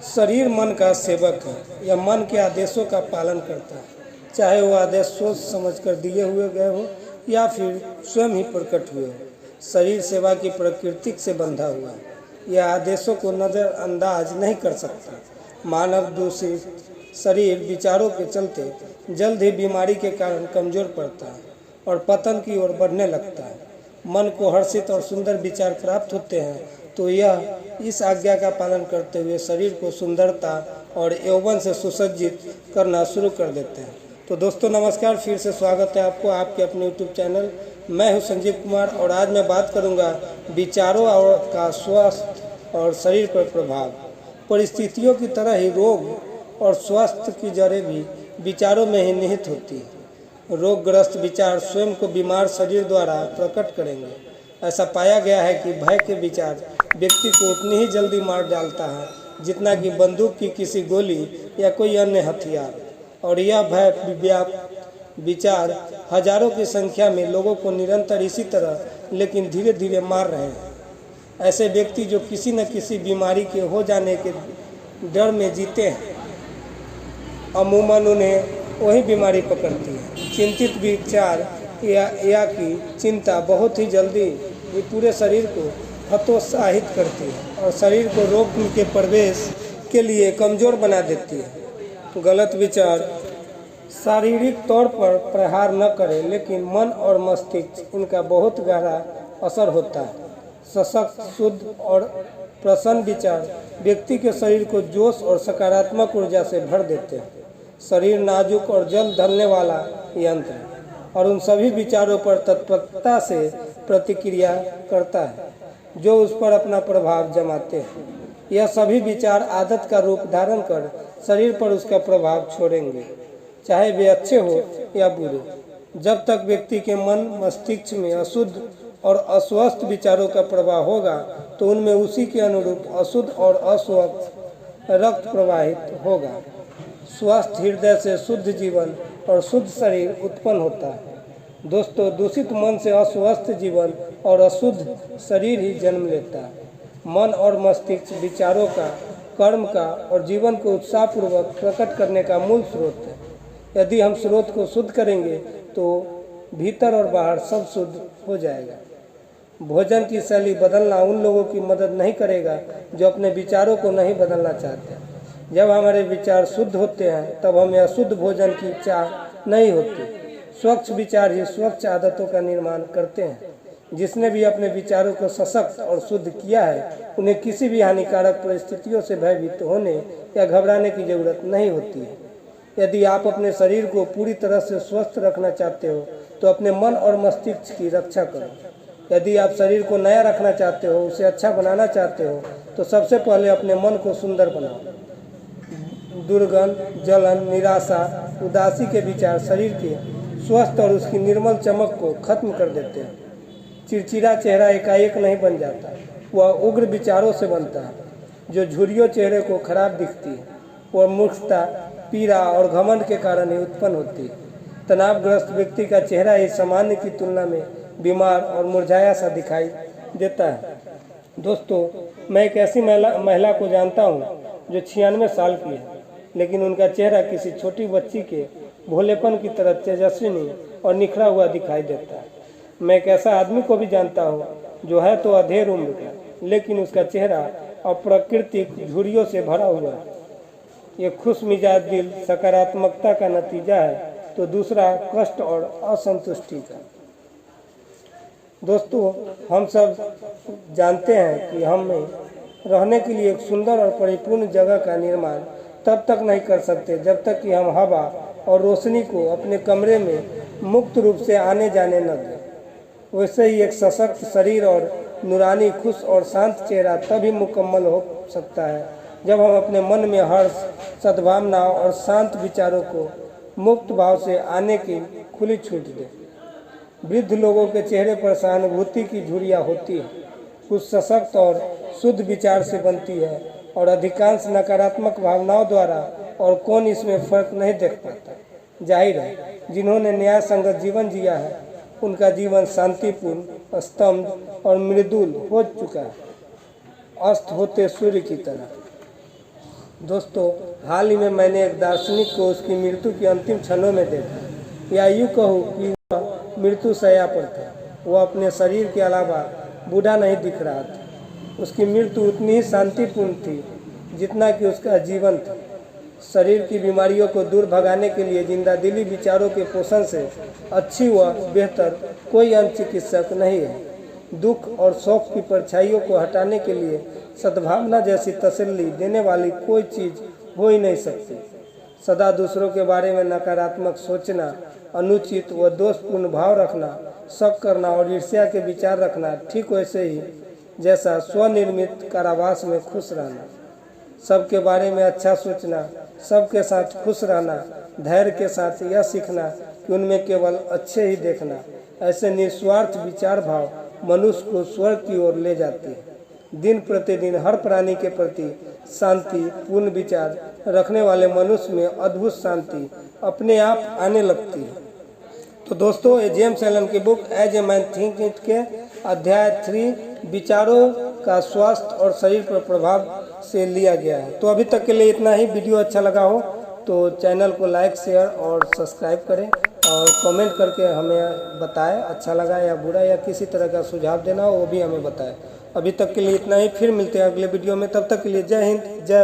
शरीर मन का सेवक है। यह मन के आदेशों का पालन करता है, चाहे वो आदेश सोच समझकर दिए हुए गए हो या फिर स्वयं ही प्रकट हुए हो। शरीर सेवा की प्रकृति से बंधा हुआ है, यह आदेशों को नज़रअंदाज नहीं कर सकता। मानव दूषित शरीर विचारों के चलते जल्द ही बीमारी के कारण कमज़ोर पड़ता है और पतन की ओर बढ़ने लगता है। मन को हर्षित और सुंदर विचार प्राप्त होते हैं तो यह इस आज्ञा का पालन करते हुए शरीर को सुंदरता और यौवन से सुसज्जित करना शुरू कर देते हैं। तो दोस्तों नमस्कार, फिर से स्वागत है आपको आपके अपने यूट्यूब चैनल। मैं हूं संजीव कुमार और आज मैं बात करूंगा विचारों का स्वास्थ्य और शरीर पर प्रभाव। परिस्थितियों की तरह ही रोग और स्वास्थ्य की जड़ें भी विचारों में ही निहित होती है। रोगग्रस्त विचार स्वयं को बीमार शरीर द्वारा प्रकट करेंगे। ऐसा पाया गया है कि भय के विचार व्यक्ति को उतनी ही जल्दी मार डालता है जितना कि बंदूक की किसी गोली या कोई अन्य हथियार। और यह भय विचार हजारों की संख्या में लोगों को निरंतर इसी तरह लेकिन धीरे धीरे मार रहे हैं। ऐसे व्यक्ति जो किसी न किसी बीमारी के हो जाने के डर में जीते हैं, अमूमन उन्हें वही बीमारी पकड़ती है। चिंतित विचार या की चिंता बहुत ही जल्दी ये पूरे शरीर को हतोत्साहित करती है और शरीर को रोग के प्रवेश के लिए कमज़ोर बना देती है। गलत विचार शारीरिक तौर पर प्रहार न करें, लेकिन मन और मस्तिष्क इनका बहुत गहरा असर होता है। सशक्त, शुद्ध और प्रसन्न विचार व्यक्ति के शरीर को जोश और सकारात्मक ऊर्जा से भर देते हैं। शरीर नाजुक और जल्द ढलने वाला यंत्र है और उन सभी विचारों पर तत्परता से प्रतिक्रिया करता है जो उस पर अपना प्रभाव जमाते हैं। यह सभी विचार आदत का रूप धारण कर शरीर पर उसका प्रभाव छोड़ेंगे, चाहे वे अच्छे हो या बुरे। जब तक व्यक्ति के मन मस्तिष्क में अशुद्ध और अस्वस्थ विचारों का प्रभाव होगा तो उनमें उसी के अनुरूप अशुद्ध और अस्वस्थ रक्त प्रवाहित होगा। स्वस्थ हृदय से शुद्ध जीवन और शुद्ध शरीर उत्पन्न होता है। दोस्तों, दूषित मन से अस्वस्थ जीवन और अशुद्ध शरीर ही जन्म लेता है। मन और मस्तिष्क विचारों का, कर्म का और जीवन को उत्साहपूर्वक प्रकट करने का मूल स्रोत है। यदि हम स्रोत को शुद्ध करेंगे तो भीतर और बाहर सब शुद्ध हो जाएगा। भोजन की शैली बदलना उन लोगों की मदद नहीं करेगा जो अपने विचारों को नहीं बदलना चाहते। जब हमारे विचार शुद्ध होते हैं तब हमें अशुद्ध भोजन की चाह नहीं होती। स्वच्छ विचार ही स्वच्छ आदतों का निर्माण करते हैं। जिसने भी अपने विचारों को सशक्त और शुद्ध किया है उन्हें किसी भी हानिकारक परिस्थितियों से भयभीत होने या घबराने की जरूरत नहीं होती है। यदि आप अपने शरीर को पूरी तरह से स्वस्थ रखना चाहते हो तो अपने मन और मस्तिष्क की रक्षा करो। यदि आप शरीर को नया रखना चाहते हो, उसे अच्छा बनाना चाहते हो तो सबसे पहले अपने मन को सुंदर बनाओ। दुर्गंध, जलन, निराशा, उदासी के विचार शरीर के स्वस्थ और उसकी निर्मल चमक को खत्म कर देते हैं। चिड़चिड़ा चेहरा एकाएक नहीं बन जाता, वह उग्र विचारों से बनता है। जो झुर्रियों चेहरे को खराब दिखती है वह मूर्खता, पीड़ा और घमंड के कारण ही उत्पन्न होती है। तनावग्रस्त व्यक्ति का चेहरा ही सामान्य की तुलना में बीमार और मुरझाया सा दिखाई देता है। दोस्तों, मैं एक ऐसी महिला को जानता हूँ जो 96 साल की है, लेकिन उनका चेहरा किसी छोटी बच्ची के भोलेपन की तरह तेजस्विनी और निखरा हुआ दिखाई देता है। मैं एक ऐसा आदमी को भी जानता हूँ जो है तो अधेड़ उम्र का, लेकिन उसका चेहरा अप्राकृतिक झुर्रियों से भरा हुआ है। ये खुश मिजाज दिल सकारात्मकता का नतीजा है तो दूसरा कष्ट और असंतुष्टि का। दोस्तों, हम सब जानते हैं कि हमें रहने के लिए एक सुंदर और परिपूर्ण जगह का निर्माण तब तक नहीं कर सकते जब तक कि हम हवा और रोशनी को अपने कमरे में मुक्त रूप से आने जाने न दें। वैसे ही एक सशक्त शरीर और नूरानी, खुश और शांत चेहरा तभी मुकम्मल हो सकता है जब हम अपने मन में हर्ष, सद्भावना और शांत विचारों को मुक्त भाव से आने की खुली छूट दें। वृद्ध लोगों के चेहरे पर सहानुभूति की झुर्रियाँ होती है, कुछ सशक्त और शुद्ध विचार से बनती है और अधिकांश नकारात्मक भावनाओं द्वारा, और कौन इसमें फर्क नहीं देख पाता। जाहिर है, जिन्होंने न्याय संगत जीवन जिया है उनका जीवन शांतिपूर्ण, स्तब्ध और मृदुल हो चुका है, अस्त होते सूर्य की तरह। दोस्तों, हाल ही में मैंने एक दार्शनिक को उसकी मृत्यु की अंतिम क्षणों में देखा, या यूँ कहूँ कि वह मृत्यु शैया पर था। वह अपने शरीर के अलावा बूढ़ा नहीं दिख रहा था। उसकी मृत्यु उतनी ही शांतिपूर्ण थी जितना कि उसका जीवन था। शरीर की बीमारियों को दूर भगाने के लिए जिंदादिली विचारों के पोषण से अच्छी व बेहतर कोई अन्य चिकित्सक नहीं है। दुख और शौक की परछाइयों को हटाने के लिए सद्भावना जैसी तसल्ली देने वाली कोई चीज़ हो ही नहीं सकती। सदा दूसरों के बारे में नकारात्मक सोचना, अनुचित व दोषपूर्ण भाव रखना, शक करना और ईर्ष्या के विचार रखना ठीक वैसे ही जैसा स्वनिर्मित कारावास में खुश रहना। सबके बारे में अच्छा सोचना, सबके साथ खुश रहना, धैर्य के साथ यह सीखना कि उनमें केवल अच्छे ही देखना, ऐसे निस्वार्थ विचार भाव मनुष्य को स्वर्ग की ओर ले जाते हैं। दिन प्रतिदिन हर प्राणी के प्रति शांति पूर्ण विचार रखने वाले मनुष्य में अद्भुत शांति अपने आप आने लगती है। तो दोस्तों, ये जेम्स एलन की book as a man think it के अध्याय 3 विचारों का स्वास्थ्य और शरीर पर प्रभाव से लिया गया है। तो अभी तक के लिए इतना ही। वीडियो अच्छा लगा हो तो चैनल को लाइक, शेयर और सब्सक्राइब करें और कमेंट करके हमें बताएं अच्छा लगा या बुरा, या किसी तरह का सुझाव देना हो वो भी हमें बताएं। अभी तक के लिए इतना ही। फिर मिलते हैं अगले वीडियो में। तब तक के लिए जय हिंद, जय